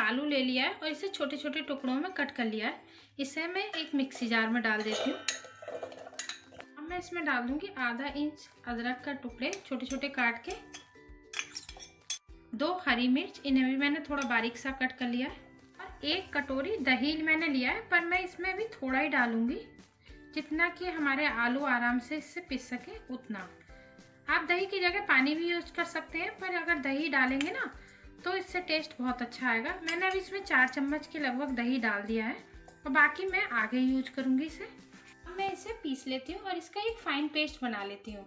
आलू ले लिया है और इसे छोटे छोटे टुकड़ों में कट कर लिया है। इसे मैं एक मिक्सी जार में डाल देती हूँ। अब मैं इसमें डाल दूंगी आधा इंच अदरक का टुकड़े छोटे छोटे काट के, 2 हरी मिर्च, इन्हें भी मैंने थोड़ा बारीक सा कट कर लिया है, और 1 कटोरी दही मैंने लिया है, पर मैं इसमें भी थोड़ा ही डालूंगी, जितना कि हमारे आलू आराम से इससे पिस सके उतना। आप दही की जगह पानी भी यूज कर सकते हैं, पर अगर दही डालेंगे ना तो इससे टेस्ट बहुत अच्छा आएगा। मैंने अभी इसमें 4 चम्मच के लगभग दही डाल दिया है और बाकी मैं आगे यूज करूँगी इसे। अब मैं इसे पीस लेती हूँ और इसका एक फाइन पेस्ट बना लेती हूँ।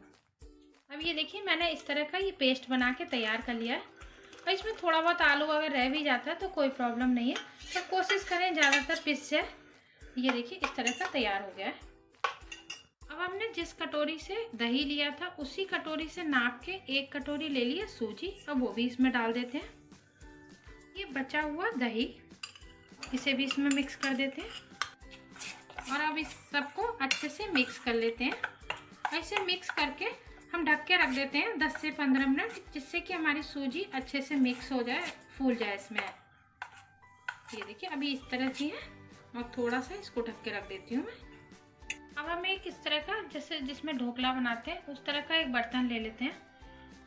अब ये देखिए मैंने इस तरह का ये पेस्ट बना के तैयार कर लिया है, और इसमें थोड़ा बहुत आलू अगर रह भी जाता है तो कोई प्रॉब्लम नहीं है, तो कोशिश करें ज़्यादातर पिस जाए। ये देखिए इस तरह का तैयार हो गया है। अब हमने जिस कटोरी से दही लिया था उसी कटोरी से नाप के 1 कटोरी ले लिया सूजी, अब वो भी इसमें डाल देते हैं। ये बचा हुआ दही इसे भी इसमें मिक्स कर देते हैं, और अब इस सबको अच्छे से मिक्स कर लेते हैं। ऐसे मिक्स करके हम ढक के रख देते हैं 10 से 15 मिनट, जिससे कि हमारी सूजी अच्छे से मिक्स हो जाए, फूल जाए इसमें। ये देखिए अभी इस तरह की है, और थोड़ा सा इसको ढक के रख देती हूँ मैं। अब हम एक इस तरह का, जैसे जिसमें ढोकला बनाते हैं उस तरह का एक बर्तन ले लेते हैं,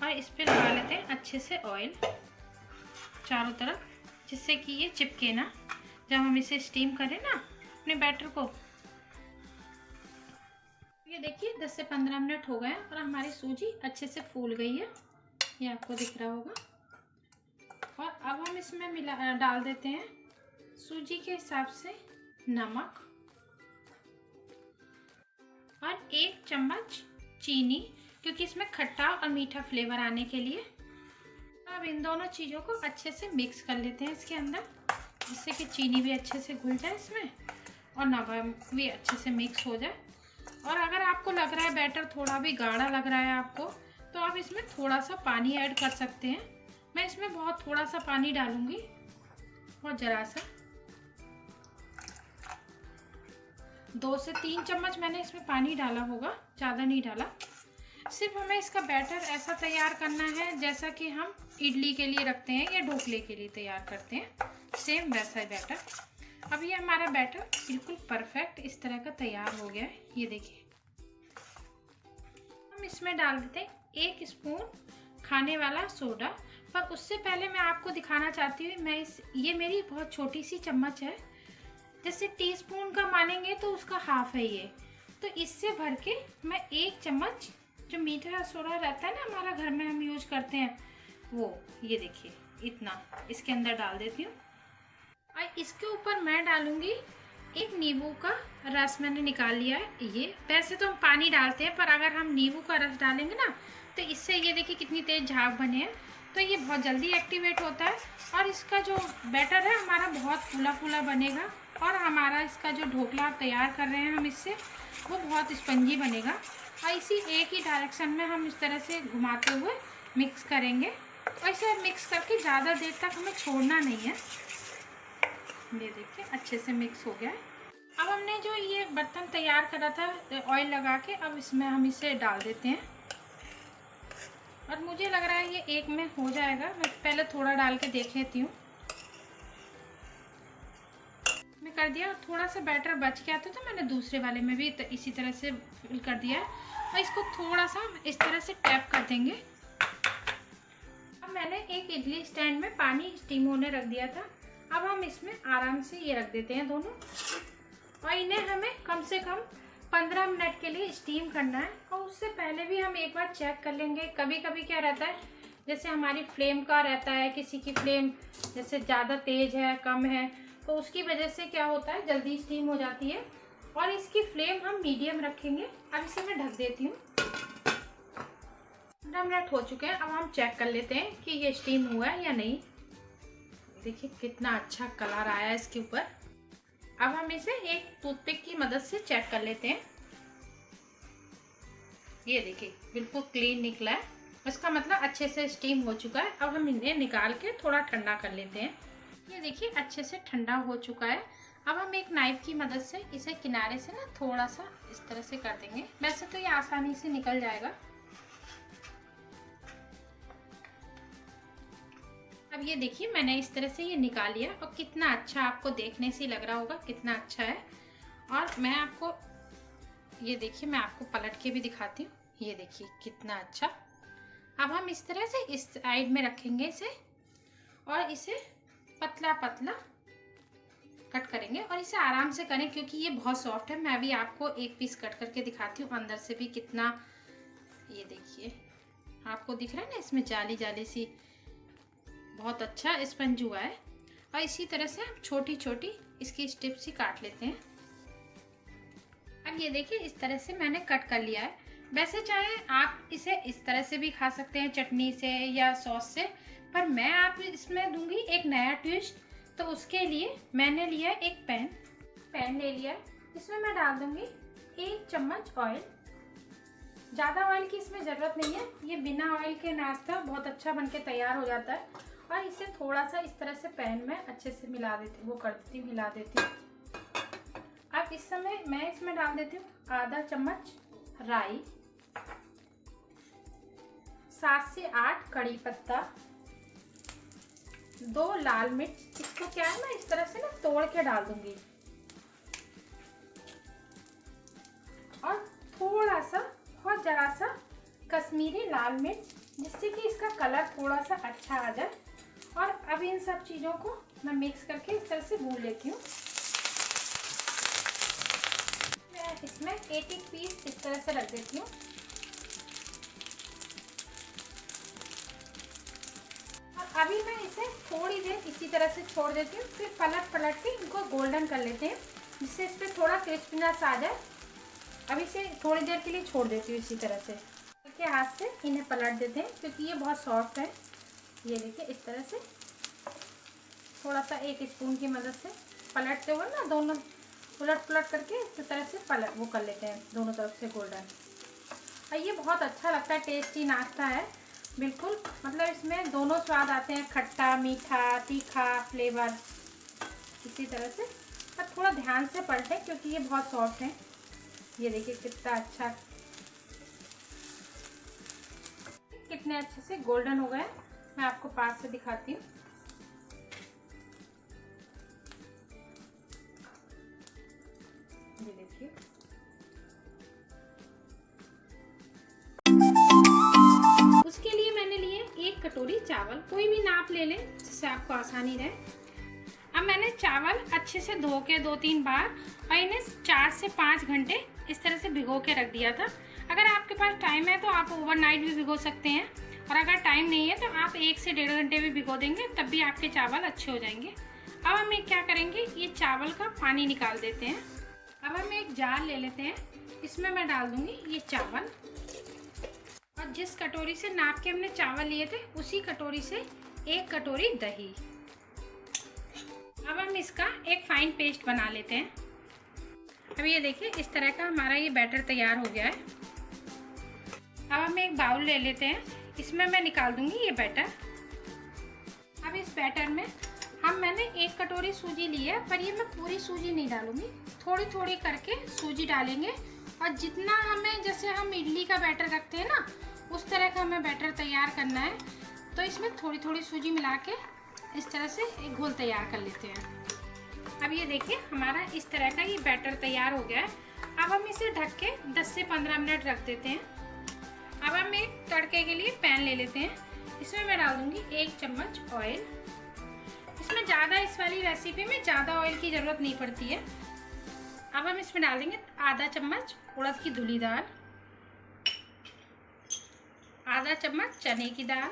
और इस पर लगा लेते हैं अच्छे से ऑयल चारों तरफ, जिससे कि ये चिपके ना जब हम इसे स्टीम करें ना अपने बैटर को। ये देखिए 10 से 15 मिनट हो गए हैं और हमारी सूजी अच्छे से फूल गई है, ये आपको दिख रहा होगा। और अब हम इसमें डाल देते हैं सूजी के हिसाब से नमक, और 1 चम्मच चीनी, क्योंकि इसमें खट्टा और मीठा फ्लेवर आने के लिए। अब इन दोनों चीज़ों को अच्छे से मिक्स कर लेते हैं इसके अंदर, जिससे कि चीनी भी अच्छे से घुल जाए इसमें और नमक भी अच्छे से मिक्स हो जाए। और अगर आपको लग रहा है बैटर थोड़ा भी गाढ़ा लग रहा है आपको, तो आप इसमें थोड़ा सा पानी ऐड कर सकते हैं। मैं इसमें बहुत थोड़ा सा पानी डालूँगी, बहुत ज़रा सा, 2 से 3 चम्मच मैंने इसमें पानी डाला होगा, ज़्यादा नहीं डाला। सिर्फ हमें इसका बैटर ऐसा तैयार करना है जैसा कि हम इडली के लिए रखते हैं या ढोकले के लिए तैयार करते हैं, सेम वैसा ही बैटर। अब ये हमारा बैटर बिल्कुल परफेक्ट इस तरह का तैयार हो गया है। ये देखिए हम इसमें डाल देते हैं 1 स्पून खाने वाला सोडा, पर उससे पहले मैं आपको दिखाना चाहती हूँ, ये मेरी बहुत छोटी सी चम्मच है, जैसे टीस्पून का मानेंगे तो उसका हाफ है ये, तो इससे भर के मैं 1 चम्मच जो मीठा सोडा रहता है ना हमारा घर में हम यूज करते हैं वो, ये देखिए इतना इसके अंदर डाल देती हूँ। और इसके ऊपर मैं डालूंगी 1 नींबू का रस, मैंने निकाल लिया है। ये वैसे तो हम पानी डालते हैं, पर अगर हम नींबू का रस डालेंगे ना तो इससे ये देखिए कितनी तेज झाग बने हैं, तो ये बहुत जल्दी एक्टिवेट होता है, और इसका जो बैटर है हमारा बहुत फूला फूला बनेगा, और हमारा इसका जो ढोकला तैयार कर रहे हैं हम इससे, वो बहुत स्पंजी बनेगा। और इसी एक ही डायरेक्शन में हम इस तरह से घुमाते हुए मिक्स करेंगे, और इसे मिक्स करके ज़्यादा देर तक हमें छोड़ना नहीं है। ये देखिए अच्छे से मिक्स हो गया है। अब हमने जो ये बर्तन तैयार करा था ऑयल लगा के, अब इसमें हम इसे डाल देते हैं, और मुझे लग रहा है ये एक में हो जाएगा। मैं पहले थोड़ा डाल के देख लेती हूँ। मैं कर दिया, थोड़ा सा बैटर बच गया था तो मैंने दूसरे वाले में भी इसी तरह से फिल कर दिया है, और इसको थोड़ा सा इस तरह से टैप कर देंगे। अब मैंने एक इडली स्टैंड में पानी स्टीम होने रख दिया था, अब हम इसमें आराम से ये रख देते हैं दोनों, और इन्हें हमें कम से कम 15 मिनट के लिए स्टीम करना है। और उससे पहले भी हम एक बार चेक कर लेंगे, कभी कभी क्या रहता है, जैसे हमारी फ्लेम का रहता है, किसी की फ्लेम जैसे ज़्यादा तेज़ है कम है, तो उसकी वजह से क्या होता है जल्दी स्टीम हो जाती है। और इसकी फ्लेम हम मीडियम रखेंगे। अब इसे मैं ढक देती हूँ। 15 मिनट हो चुके हैं, अब हम चेक कर लेते हैं कि ये स्टीम हुआ है या नहीं। देखिए कितना अच्छा कलर आया है इसके ऊपर। अब हम इसे एक टूथपिक की मदद से चेक कर लेते हैं। ये देखिए बिल्कुल क्लीन निकला है, इसका मतलब अच्छे से स्टीम हो चुका है। अब हम इन्हें निकाल के थोड़ा ठंडा कर लेते हैं। ये देखिए अच्छे से ठंडा हो चुका है। अब हम एक नाइफ की मदद से इसे किनारे से ना थोड़ा सा इस तरह से कर देंगे, वैसे तो ये आसानी से निकल जाएगा। अब ये देखिए मैंने इस तरह से ये निकाल लिया और कितना अच्छा, आपको देखने से लग रहा होगा कितना अच्छा है। और मैं आपको ये देखिए, मैं आपको पलट के भी दिखाती हूँ। ये देखिए कितना अच्छा। अब हम इस तरह से इस साइड में रखेंगे इसे और इसे पतला पतला कट करेंगे और इसे आराम से करें क्योंकि ये बहुत सॉफ्ट है। मैं भी आपको एक पीस कट करके दिखाती हूँ अंदर से भी कितना, ये देखिए आपको दिख रहा है ना, इसमें जाली जाली सी, बहुत अच्छा स्पंज हुआ है। और इसी तरह से हम छोटी छोटी इसकी स्ट्रिप्स ही काट लेते हैं। अब ये देखिए इस तरह से मैंने कट कर लिया है। वैसे चाहे आप इसे इस तरह से भी खा सकते हैं, चटनी से या सॉस से, पर मैं आप इसमें दूंगी एक नया ट्विस्ट। तो उसके लिए मैंने लिया एक पैन ले लिया है। इसमें मैं डाल दूंगी 1 चम्मच ऑयल। ज़्यादा ऑयल की इसमें ज़रूरत नहीं है, ये बिना ऑयल के नाश्ता बहुत अच्छा बनके तैयार हो जाता है। और इसे थोड़ा सा इस तरह से पैन में अच्छे से मिला देती हूँ, हिला देती हूँ। अब इस समय मैं इसमें डाल देती हूँ आधा चम्मच राई, 7 से 8 कड़ी पत्ता, 2 लाल मिर्च। इसको क्या है ना, इस तरह से ना तोड़ के डाल दूंगी। और थोड़ा सा, बहुत जरा सा कश्मीरी लाल मिर्च, जिससे कि इसका कलर थोड़ा सा अच्छा आ जाए। और अब इन सब चीज़ों को मैं मिक्स करके इस तरह से भून लेती हूँ। मैं इसमें 1 पीस इस तरह से रख देती हूँ। और अभी मैं इसे थोड़ी देर इसी तरह से छोड़ देती हूँ, फिर पलट के इनको गोल्डन कर लेते हैं, जिससे इस पर थोड़ा क्रिस्पीनेस आ जाए। अब इसे थोड़ी देर के लिए छोड़ देती हूँ इसी तरह से। के हाथ से इन्हें पलट देते हैं क्योंकि ये बहुत सॉफ्ट है। ये देखिए इस तरह से थोड़ा सा 1 स्पून की मदद से पलटते हुए ना, दोनों उलट पुलट करके इस तरह से वो कर लेते हैं दोनों तरफ से गोल्डन। और ये बहुत अच्छा लगता है, टेस्टी नाश्ता है बिल्कुल। मतलब इसमें दोनों स्वाद आते हैं, खट्टा मीठा तीखा फ्लेवर इसी तरह से। और थोड़ा ध्यान से पलटें क्योंकि ये बहुत सॉफ्ट है। ये देखिए कितना अच्छा, कितने अच्छे से गोल्डन हो गए। मैं आपको पास से दिखाती हूँ। ये देखिए उसके लिए मैंने लिए 1 कटोरी चावल, कोई भी नाप ले लें जिससे आपको आसानी रहे। अब मैंने चावल अच्छे से धो के 2-3 बार और इन्हें 4 से 5 घंटे इस तरह से भिगो के रख दिया था। अगर आपके पास टाइम है तो आप ओवरनाइट भी भिगो सकते हैं, और अगर टाइम नहीं है तो आप 1 से 1.5 घंटे भी भिगो देंगे, तब भी आपके चावल अच्छे हो जाएंगे। अब हम क्या करेंगे, ये चावल का पानी निकाल देते हैं। अब हम एक जार ले लेते हैं, इसमें मैं डाल दूंगी ये चावल, और जिस कटोरी से नाप के हमने चावल लिए थे उसी कटोरी से 1 कटोरी दही। अब हम इसका एक फाइन पेस्ट बना लेते हैं। अब ये देखिए इस तरह का हमारा ये बैटर तैयार हो गया है। अब हम एक बाउल ले लेते हैं, इसमें मैं निकाल दूंगी ये बैटर। अब इस बैटर में मैंने 1 कटोरी सूजी ली है, पर ये मैं पूरी सूजी नहीं डालूंगी, थोड़ी थोड़ी करके सूजी डालेंगे। और जितना हमें, जैसे हम इडली का बैटर रखते हैं ना, उस तरह का हमें बैटर तैयार करना है। तो इसमें थोड़ी थोड़ी सूजी मिला के इस तरह से एक घोल तैयार कर लेते हैं। अब ये देखिए हमारा इस तरह का ये बैटर तैयार हो गया है। अब हम इसे ढक के 10 से 15 मिनट रख देते हैं। अब हम एक तड़के के लिए पैन ले लेते हैं, इसमें मैं डाल दूंगी 1 चम्मच ऑयल। इसमें ज़्यादा, इस वाली रेसिपी में ज़्यादा ऑयल की ज़रूरत नहीं पड़ती है। अब हम इसमें डाल देंगे आधा चम्मच उड़द की धुली दाल, आधा चम्मच चने की दाल,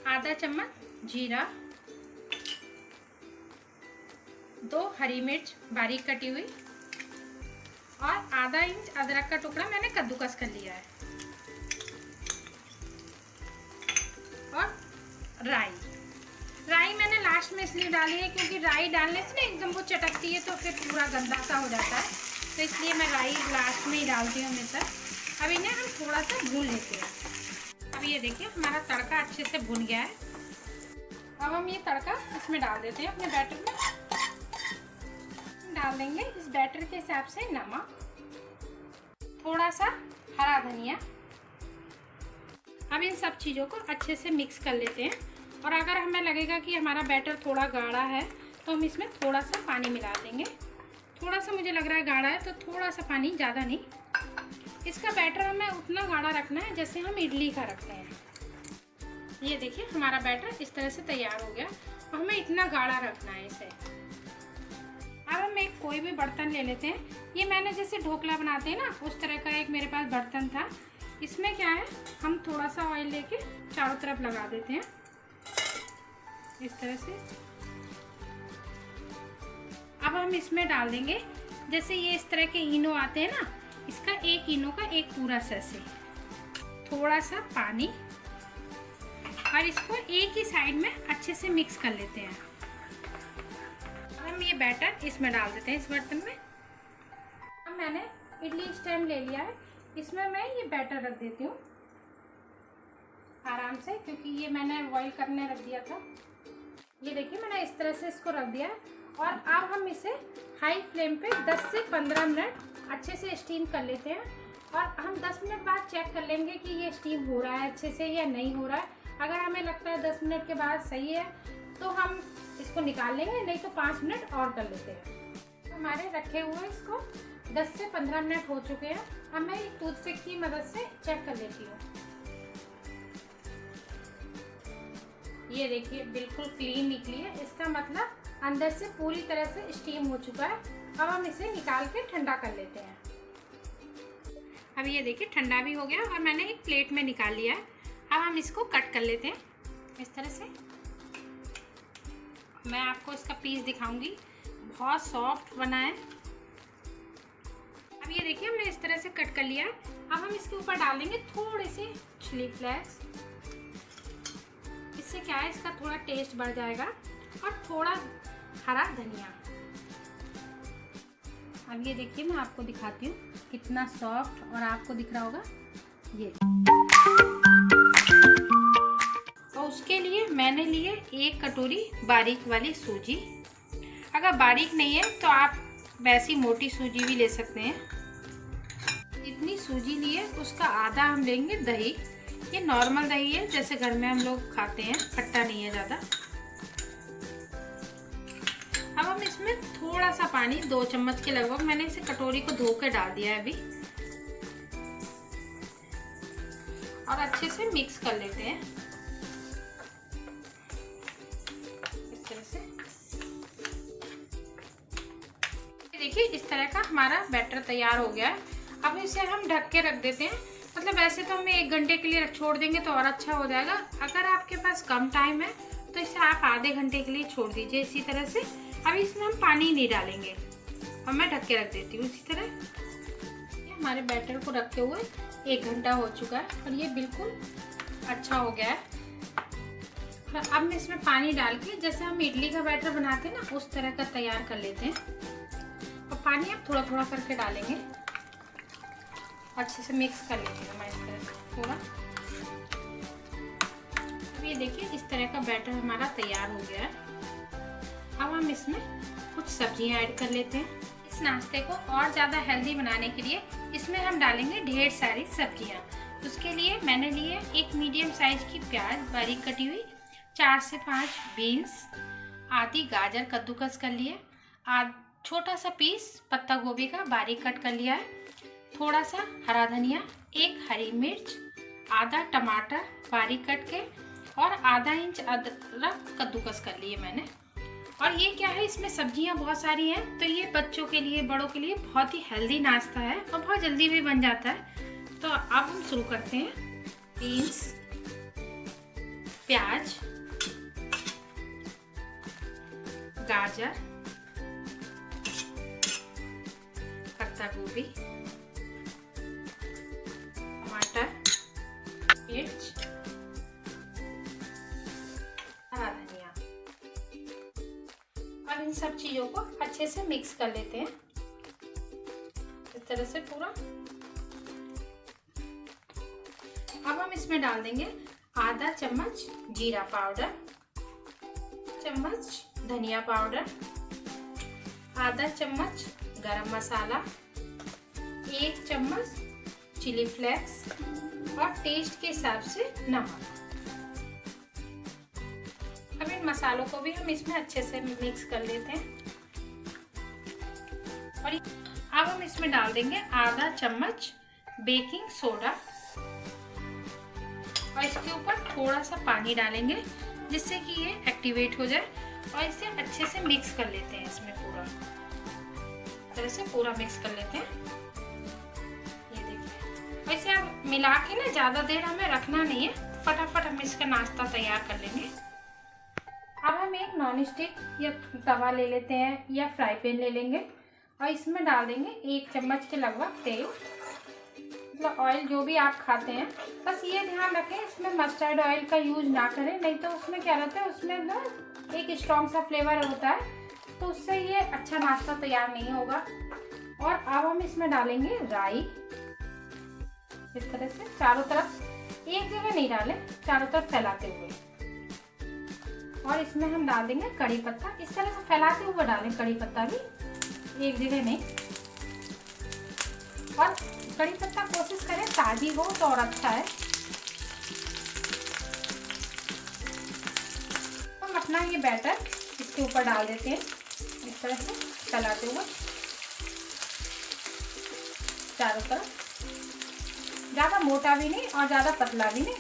आधा चम्मच जीरा, 2 हरी मिर्च बारीक कटी हुई, और आधा इंच अदरक का टुकड़ा मैंने कद्दूकस कर लिया है, और राई मैंने लास्ट में इसलिए डाली है क्योंकि राई डालने से ना एकदम वो चटकती है तो फिर पूरा गंदा सा हो जाता है, तो इसलिए मैं राई लास्ट में ही डालती हूँ हमेशा। अब इन्हें हम थोड़ा सा भून लेते हैं। अब ये देखिए हमारा तड़का अच्छे से भुन गया है। अब हम ये तड़का इसमें डाल देते हैं अपने बैटर में। डाल देंगे इस बैटर के हिसाब से नमक, थोड़ा सा हरा धनिया, अब इन सब चीज़ों को अच्छे से मिक्स कर लेते हैं। और अगर हमें लगेगा कि हमारा बैटर थोड़ा गाढ़ा है तो हम इसमें थोड़ा सा पानी मिला देंगे। थोड़ा सा मुझे लग रहा है गाढ़ा है तो थोड़ा सा पानी, ज़्यादा नहीं। इसका बैटर हमें उतना गाढ़ा रखना है जैसे हम इडली का रखते हैं। ये देखिए हमारा बैटर इस तरह से तैयार हो गया और हमें इतना गाढ़ा रखना है इसे। अब हम एक कोई भी बर्तन ले लेते हैं। ये मैंने जैसे ढोकला बनाते हैं ना, उस तरह का एक मेरे पास बर्तन था। इसमें क्या है, हम थोड़ा सा ऑयल लेके चारों तरफ लगा देते हैं इस तरह से। अब हम इसमें डाल देंगे, जैसे ये इस तरह के इनो आते हैं ना, इसका एक इनो का एक पूरा सैसे, थोड़ा सा पानी, और इसको एक ही साइड में अच्छे से मिक्स कर लेते हैं। हम ये बैटर इसमें डाल देते हैं इस बर्तन में। अब मैंने इडली स्टैंड ले लिया है, इसमें मैं ये बैटर रख देती हूँ आराम से, क्योंकि ये मैंने बॉईल करने रख दिया था। ये देखिए मैंने इस तरह से इसको रख दिया है। और अब हम इसे हाई फ्लेम पे 10 से 15 मिनट अच्छे से स्टीम कर लेते हैं। और हम 10 मिनट बाद चेक कर लेंगे कि ये स्टीम हो रहा है अच्छे से या नहीं हो रहा है। अगर हमें लगता है 10 मिनट के बाद सही है तो हम इसको निकाल लेंगे, नहीं तो 5 मिनट और कर लेते हैं। हमारे रखे हुए इसको 10 से 15 मिनट हो चुके हैं। अब मैं एक टूथपिक की मदद से चेक कर लेती हूँ। ये देखिए बिल्कुल क्लीन निकली है, इसका मतलब अंदर से पूरी तरह से स्टीम हो चुका है। अब हम इसे निकाल के ठंडा कर लेते हैं। अब ये देखिए ठंडा भी हो गया और मैंने एक प्लेट में निकाल लिया है। अब हम इसको कट कर लेते हैं इस तरह से। मैं आपको इसका पीस दिखाऊंगी, बहुत सॉफ्ट बना है। अब ये देखिए हमने इस तरह से कट कर लिया है। अब हम इसके ऊपर डालेंगे थोड़े से चिली फ्लेक्स। इससे क्या है, इसका थोड़ा टेस्ट बढ़ जाएगा, और थोड़ा हरा धनिया। अब ये देखिए मैं आपको दिखाती हूँ कितना सॉफ्ट, और आपको दिख रहा होगा ये। और उसके लिए मैंने लिए 1 कटोरी बारीक वाली सूजी। अगर बारीक नहीं है तो आप वैसी मोटी सूजी भी ले सकते हैं। जितनी सूजी ली है उसका आधा हम लेंगे दही। ये नॉर्मल दही है, जैसे घर में हम लोग खाते हैं, खट्टा नहीं है ज़्यादा। अब हम इसमें थोड़ा सा पानी, 2 चम्मच के लगभग, मैंने इसे कटोरी को धो के डाल दिया है अभी, और अच्छे से मिक्स कर लेते हैं इस तरह से। देखिए इस तरह का हमारा बैटर तैयार हो गया है। अब इसे हम ढक के रख देते हैं। मतलब वैसे तो हमें 1 घंटे के लिए छोड़ देंगे तो और अच्छा हो जाएगा। अगर आपके पास कम टाइम है तो इसे आप आधे घंटे के लिए छोड़ दीजिए इसी तरह से। अब इसमें हम पानी नहीं डालेंगे, अब मैं ढक के रख देती हूँ इसी तरह। हमारे बैटर को रखे हुए 1 घंटा हो चुका है और ये बिल्कुल अच्छा हो गया है। अब मैं इसमें पानी डाल के, जैसे हम इडली का बैटर बनाते हैं ना, उस तरह का तैयार कर लेते हैं। और पानी अब थोड़ा थोड़ा करके डालेंगे, अच्छे से मिक्स कर लेंगे मैं इस तरह से थोड़ा। अब ये देखिए इस तरह का बैटर हमारा तैयार हो गया है। अब हम इसमें कुछ सब्जियां ऐड कर लेते हैं। इस नाश्ते को और ज़्यादा हेल्दी बनाने के लिए इसमें हम डालेंगे ढेर सारी सब्जियां। उसके लिए मैंने लिए एक मीडियम साइज की प्याज बारीक कटी हुई, 4 से 5 बीन्स, आधी गाजर कद्दूकस कर लिए, छोटा सा पीस पत्ता गोभी का बारीक कट कर लिया है, थोड़ा सा हरा धनिया, 1 हरी मिर्च, आधा टमाटर बारीक कट के, और आधा इंच अदरक कद्दूकस कर लिए मैंने। और ये क्या है, इसमें सब्जियां बहुत सारी हैं, तो ये बच्चों के लिए, बड़ों के लिए बहुत ही हेल्दी नाश्ता है और बहुत जल्दी भी बन जाता है। तो अब हम शुरू करते हैं। बीन्स, प्याज, गाजर, पत्ता गोभी, टमाटर, मिर्च, हरा धनिया, और इन सब चीजों को अच्छे से मिक्स कर लेते हैं इस तरह से पूरा। अब हम इसमें डाल देंगे आधा चम्मच जीरा पाउडर, चम्मच धनिया पाउडर, आधा चम्मच गरम मसाला, 1 चम्मच चिली फ्लेक्स और टेस्ट के हिसाब से नमक। अब इन मसालों को भी हम इसमें अच्छे से मिक्स कर लेते हैं। और अब हम इसमें डाल देंगे आधा चम्मच बेकिंग सोडा और इसके ऊपर थोड़ा सा पानी डालेंगे जिससे कि ये एक्टिवेट हो जाए। और इसे अच्छे से मिक्स कर लेते हैं। इसमें पूरा तरह से पूरा मिक्स कर लेते हैं। ये देखिए, वैसे अब मिला के ना ज़्यादा देर हमें रखना नहीं है, फटाफट हम इसका नाश्ता तैयार कर लेंगे। अब हम एक नॉन स्टिक या तवा ले लेते हैं या फ्राई पैन ले लेंगे और इसमें डाल देंगे 1 चम्मच के लगभग तेल, मतलब ऑयल जो भी आप खाते हैं। बस ये ध्यान रखें इसमें मस्टर्ड ऑयल का यूज ना करें, नहीं तो उसमें क्या रहता है, उसमें ना एक स्ट्रॉन्ग सा फ्लेवर होता है, तो उससे ये अच्छा नाश्ता तैयार नहीं होगा। और अब हम इसमें डालेंगे राई, इस तरह से चारों तरफ, एक जगह नहीं डालें, चारों तरफ फैलाते हुए। और इसमें हम डाल देंगे कड़ी पत्ता, इस तरह से फैलाते हुए डालें कड़ी पत्ता भी, एक जगह नहीं। और कड़ी पत्ता कोशिश करें ताजी हो तो और अच्छा है। हम अपना ये बैटर इसके ऊपर डाल देते हैं, इस तरह से फैलाते हुए चारों तरफ, ज़्यादा मोटा भी नहीं और ज़्यादा पतला भी नहीं।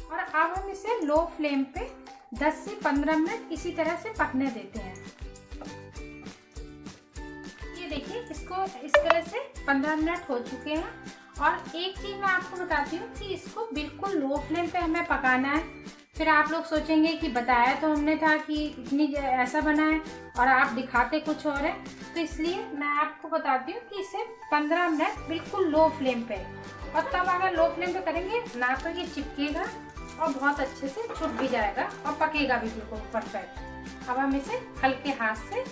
और अब हम इसे लो फ्लेम पे 10 से 15 मिनट इसी तरह से पकने देते हैं। ये देखिए, इसको इस तरह से 15 मिनट हो चुके हैं। और एक चीज़ मैं आपको बताती हूँ कि इसको बिल्कुल लो फ्लेम पे हमें पकाना है। फिर आप लोग सोचेंगे कि बताया तो हमने था कि इतनी ऐसा बना है और आप दिखाते कुछ और है, तो इसलिए मैं आपको बताती हूँ कि इसे 15 मिनट बिल्कुल लो फ्लेम पे, और तब अगर लो फ्लेम पे करेंगे ना तो ये चिपकेगा और बहुत अच्छे से छुट भी जाएगा और पकेगा भी बिल्कुल परफेक्ट। अब हम इसे हल्के हाथ से,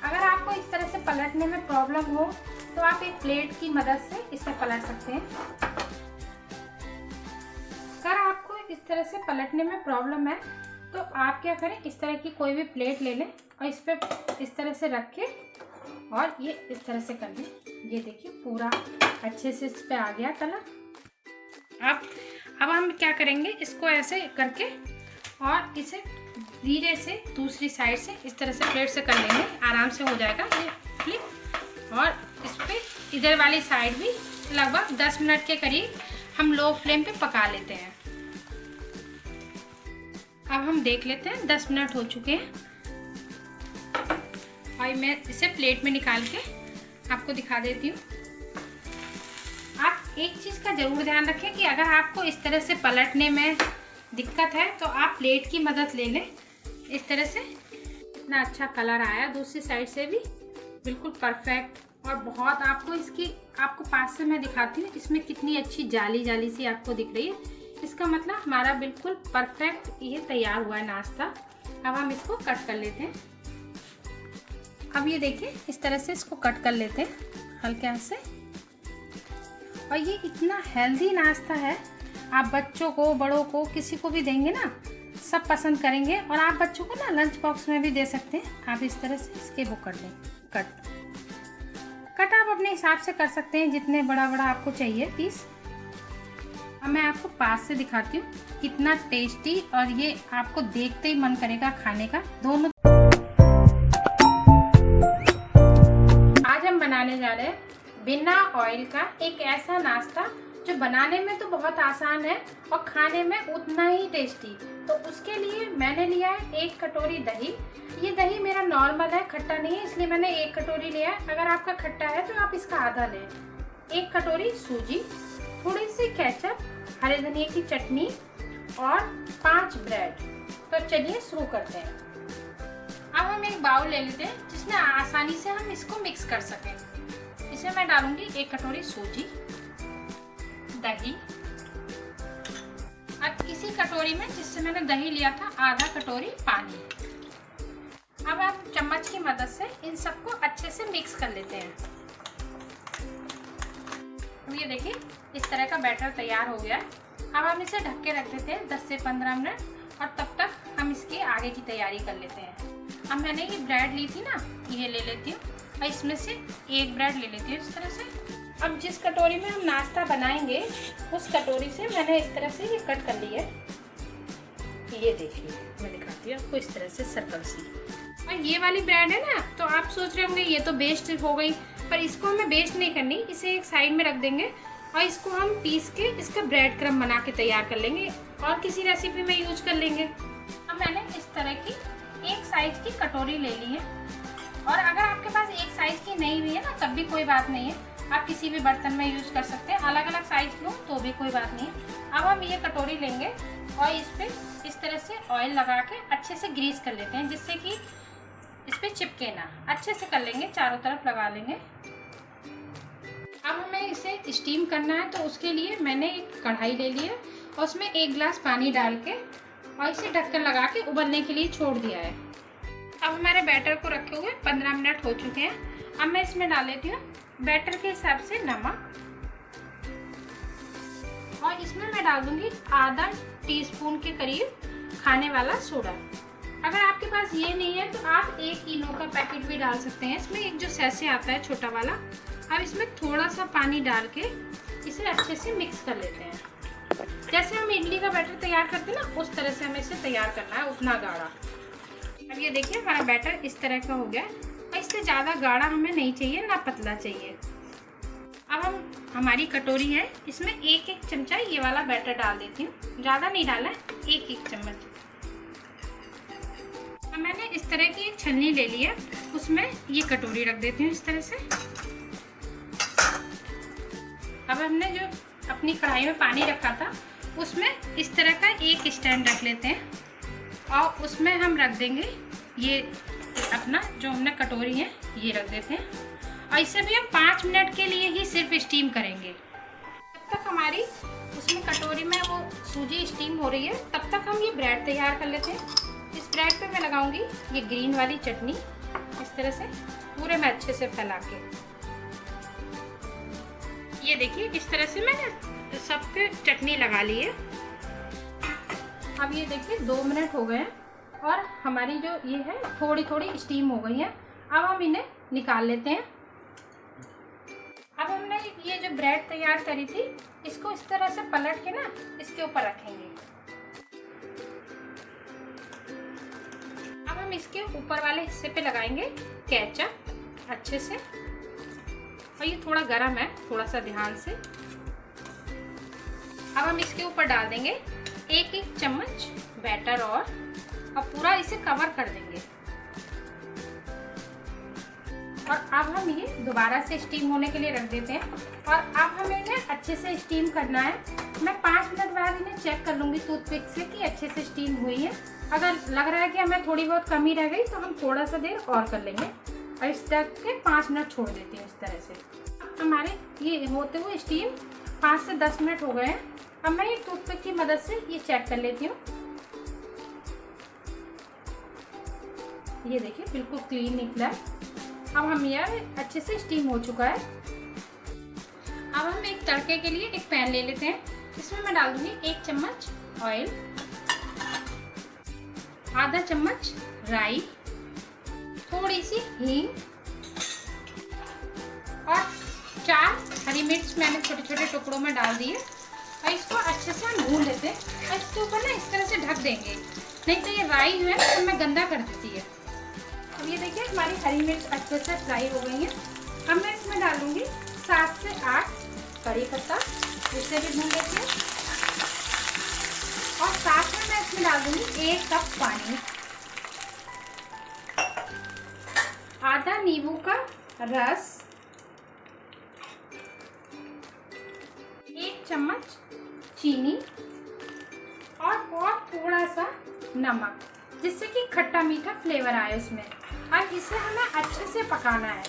अगर आपको इस तरह से पलटने में प्रॉब्लम हो तो आप एक प्लेट की मदद से इसे पलट सकते हैं। अगर आपको इस तरह से पलटने में प्रॉब्लम है तो आप क्या करें, इस तरह की कोई भी प्लेट ले लें और इस पर इस तरह से रख के और ये इस तरह से कर लें। ये देखिए पूरा अच्छे से इस पर आ गया कलर। अब हम क्या करेंगे, इसको ऐसे करके और इसे धीरे से दूसरी साइड से इस तरह से प्लेट से कर लेंगे, आराम से हो जाएगा ये फ्लिप। और इस पर इधर वाली साइड भी लगभग 10 मिनट के करीब हम लो फ्लेम पे पका लेते हैं। अब हम देख लेते हैं 10 मिनट हो चुके हैं और मैं इसे प्लेट में निकाल के आपको दिखा देती हूँ। आप एक चीज़ का ज़रूर ध्यान रखें कि अगर आपको इस तरह से पलटने में दिक्कत है तो आप प्लेट की मदद ले लें। इस तरह से इतना अच्छा कलर आया, दूसरी साइड से भी बिल्कुल परफेक्ट। और बहुत आपको पास से मैं दिखाती हूँ, इसमें कितनी अच्छी जाली जाली सी आपको दिख रही है। इसका मतलब हमारा बिल्कुल परफेक्ट ये तैयार हुआ है नाश्ता। अब हम इसको कट कर लेते हैं। अब ये देखिए, इस तरह से इसको कट कर लेते हैं हल्के हाथ से। और ये इतना हेल्दी नाश्ता है, आप बच्चों को, बड़ों को, किसी को भी देंगे ना, सब पसंद करेंगे। और आप बच्चों को ना लंच बॉक्स में भी दे सकते हैं। आप इस तरह से इसके वो कर लें, कट आप अपने हिसाब से कर सकते हैं, जितने बड़ा आपको चाहिए पीस। अब मैं आपको पास से दिखाती हूँ कितना टेस्टी, और ये आपको देखते ही मन करेगा खाने का। दोनों आज हम बनाने जा रहे हैं बिना ऑयल का एक ऐसा नाश्ता जो बनाने में तो बहुत आसान है और खाने में उतना ही टेस्टी। तो उसके लिए मैंने लिया है 1 कटोरी दही। ये दही मेरा नॉर्मल है, खट्टा नहीं है, इसलिए मैंने 1 कटोरी लिया है। अगर आपका खट्टा है तो आप इसका आधा लें। 1 कटोरी सूजी, थोड़ी सी केचप, हरे धनिया की चटनी और 5 ब्रेड। तो चलिए शुरू करते हैं। अब हम एक बाउल ले लेते हैं जिसमें आसानी से हम इसको मिक्स कर सकें। इसमें मैं डालूंगी 1 कटोरी सूजी, दही, अब इसी कटोरी में जिससे मैंने दही लिया था आधा कटोरी पानी। अब हम चम्मच की मदद से इन सबको अच्छे से मिक्स कर लेते हैं। ये देखिए, इस तरह का बैटर तैयार हो गया। अब हम इसे ढक के रख देते हैं 10 से 15 मिनट, और तब तक हम इसकी आगे की तैयारी कर लेते हैं। अब मैंने ये ब्रेड ली थी ना, ये ले लेती हूँ और इसमें से एक ब्रेड ले लेती हूँ इस तरह से। अब जिस कटोरी में हम नाश्ता बनाएंगे उस कटोरी से मैंने इस तरह से ये कट कर लिया है। ये देखिए मैं दिखाती हूँ आपको, इस तरह से सर्कल सी। और ये वाली ब्रेड है ना, तो आप सोच रहे होंगे ये तो वेस्ट हो गई, पर इसको हमें वेस्ट नहीं करनी, इसे एक साइड में रख देंगे और इसको हम पीस के इसका ब्रेड क्रम्ब बना के तैयार कर लेंगे और किसी रेसिपी में यूज कर लेंगे। अब मैंने इस तरह की एक साइज की कटोरी ले ली है, और अगर आपके पास एक साइज की नहीं हुई है ना तब भी कोई बात नहीं है, आप किसी भी बर्तन में यूज कर सकते हैं। अलग अलग साइज लो तो भी कोई बात नहीं है। अब हम ये कटोरी लेंगे और इस पर इस तरह से ऑयल लगा के अच्छे से ग्रीस कर लेते हैं, जिससे कि इस पर चिपके ना। अच्छे से कर लेंगे, चारों तरफ लगा लेंगे। अब हमें इसे स्टीम करना है, तो उसके लिए मैंने एक कढ़ाई ले ली है और उसमें 1 गिलास पानी डाल के और इसे ढक्कन लगा के उबलने के लिए छोड़ दिया है। अब हमारे बैटर को रखे हुए 15 मिनट हो चुके हैं। अब मैं इसमें डाल लेती हूँ बैटर के हिसाब से नमक, और इसमें मैं डाल दूंगी आधा टीस्पून के करीब खाने वाला सोडा। अगर आपके पास ये नहीं है तो आप 1 इनो का पैकेट भी डाल सकते हैं। इसमें एक जो सैसे आता है छोटा वाला। अब इसमें थोड़ा सा पानी डाल के इसे अच्छे से मिक्स कर लेते हैं। जैसे हम इडली का बैटर तैयार करते हैं ना, उस तरह से हमें इसे तैयार करना है, उतना गाढ़ा। अब ये देखिए हमारा बैटर इस तरह का हो गया, और इससे ज़्यादा गाढ़ा हमें नहीं चाहिए, ना पतला चाहिए। अब हमारी कटोरी है, इसमें 1-1 चमचा ये वाला बैटर डाल देती हूँ। ज़्यादा नहीं डाला है, 1-1 चम्मच। अब मैंने इस तरह की एक छन्नी ले ली है, उसमें ये कटोरी रख देती हूँ इस तरह से। अब हमने जो अपनी कढ़ाई में पानी रखा था उसमें इस तरह का एक स्टैंड रख लेते हैं, और उसमें हम रख देंगे ये अपना जो हमने कटोरी है ये रख देते हैं, और इसे भी हम 5 मिनट के लिए ही सिर्फ स्टीम करेंगे। जब तक हमारी उसमें कटोरी में वो सूजी स्टीम हो रही है तब तक हम ये ब्रेड तैयार कर लेते हैं। इस ब्रेड पे मैं लगाऊंगी ये ग्रीन वाली चटनी, इस तरह से पूरे में अच्छे से फैला के। ये देखिए इस तरह से मैंने सब पे चटनी लगा ली है। अब ये देखिए 2 मिनट हो गए हैं और हमारी जो ये है थोड़ी थोड़ी स्टीम हो गई है। अब हम इन्हें निकाल लेते हैं। अब हमने ये जो ब्रेड तैयार करी थी इसको इस तरह से पलट के ना इसके ऊपर रखेंगे। अब हम इसके ऊपर वाले हिस्से पे लगाएंगे केचप अच्छे से, और ये थोड़ा गरम है, थोड़ा सा ध्यान से। अब हम इसके ऊपर डाल देंगे 1-1 चम्मच बैटर और पूरा इसे कवर कर देंगे। और अब हम ये दोबारा से स्टीम होने के लिए रख देते हैं, और अब हमें इन्हें अच्छे से स्टीम करना है। मैं 5 मिनट बाद इन्हें चेक कर लूँगी टूथपिक से कि अच्छे से स्टीम हुई है। अगर लग रहा है कि हमें थोड़ी बहुत कमी रह गई तो हम थोड़ा सा देर और कर लेंगे, और इस तक के 5 मिनट छोड़ देती हूँ इस तरह से। हमारे ये होते हुए स्टीम 5 से 10 मिनट हो गए हैं। अब मैं ये टूथपिक की मदद से ये चेक कर लेती हूँ। ये देखिए बिल्कुल क्लीन निकला है। अब हम ये अच्छे से स्टीम हो चुका है। अब हम एक तड़के के लिए एक पैन ले लेते हैं। इसमें मैं डाल दूंगी 1 चम्मच ऑयल, आधा चम्मच राई, थोड़ी सी हींग और 4 हरी मिर्च मैंने छोटे छोटे टुकड़ों में डाल दिए, और इसको अच्छे से हम भून लेते हैं। और इसके ऊपर ना इस तरह से ढक देंगे, नहीं तो ये राई जो है ना हमें गंदा कर देती है। अब ये देखिए हमारी हरी मिर्च अच्छे से फ्राई हो गई है। अब मैं इसमें डालूंगी 7 से 8 कड़ी पत्ता, इसे भी भून लेते हैं। और साथ में मैं इसमें डाल दूंगी 1 कप पानी, आधा नींबू का रस, 1 चम्मच चीनी और थोड़ा सा नमक, जिससे कि खट्टा मीठा फ्लेवर आए इसमें। और इसे हमें अच्छे से पकाना है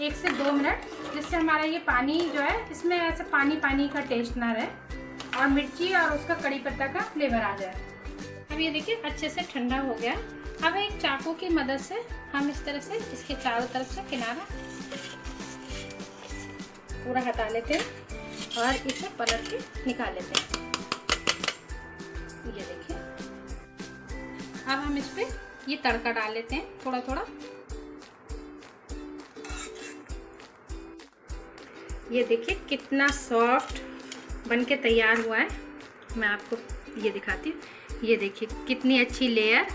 1 से 2 मिनट, जिससे हमारा ये पानी जो है इसमें ऐसे पानी पानी का टेस्ट ना रहे, और मिर्ची और उसका कड़ी पत्ता का फ्लेवर आ जाए। अब ये देखिए अच्छे से ठंडा हो गया। अब एक चाकू की मदद से हम इस तरह से इसके चारों तरफ से किनारा पूरा हटा लेते हैं और इसे पलट के निकाल लेते हैं। ये देखिए अब हम इस पे ये तड़का डाल लेते हैं थोड़ा थोड़ा। ये देखिए कितना सॉफ्ट बन के तैयार हुआ है। मैं आपको ये दिखाती हूँ। ये देखिए कितनी अच्छी लेयर